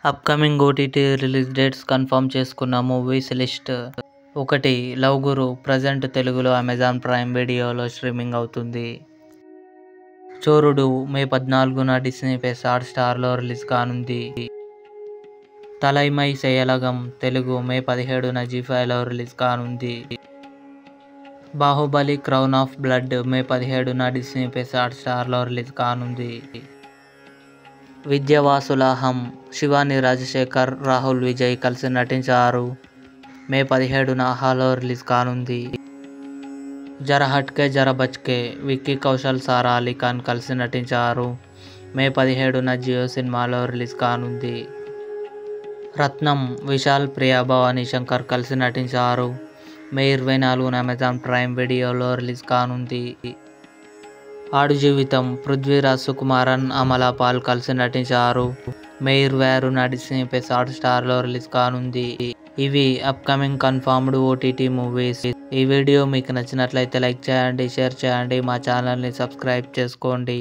Upcoming OTT release dates confirm చేసుకున్న movies list. 1. Love Guru present తెలుగులో Amazon prime వీడియోలో streaming అవుతుంది. చోరుడు మే 14న డిస్నీ ప్లస్ హాట్‌స్టార్లో రిలీజ్ కానుంది. తలైమై సెయలగం తెలుగు మే 17న జీ5లో రిలీజ్ కానుంది. Baahubali crown of blood May 17న డిస్నీ ప్లస్ హాట్‌స్టార్లో రిలీజ్ కానుంది. విద్యావాసుల హం శివాని రాజశేఖర్, రాహుల్ విజయ్ కలిసి నటించారు. మే 17న ఆహాలో రిలీజ్ కానుంది. జరా హట్కే జరా బచ్కే విక్కీ కౌశల్, సారా అలీ ఖాన్ కలిసి నటించారు. మే 17న జియో సినిమాలో రిలీజ్ కానుంది. రత్నం విశాల్, ప్రియా భవానీ శంకర్ కలిసి నటించారు. మే 24న అమెజాన్ ప్రైమ్ వీడియోలో రిలీజ్ కానుంది. ఆడు జీవితం పృథ్వీరాజ్ సుకుమారన్, అమలా పాల్ కలిసి నటించారు. మే 26న డిస్నీ ప్లస్ హాట్‌స్టార్లో రిలీజ్ కానుంది. ఇవి అప్కమింగ్ కన్ఫర్మ్డ్ ఓటీటీ మూవీస్. ఈ వీడియో మీకు నచ్చినట్లయితే లైక్ చేయండి, షేర్ చేయండి, మా ఛానల్ని సబ్స్క్రైబ్ చేసుకోండి.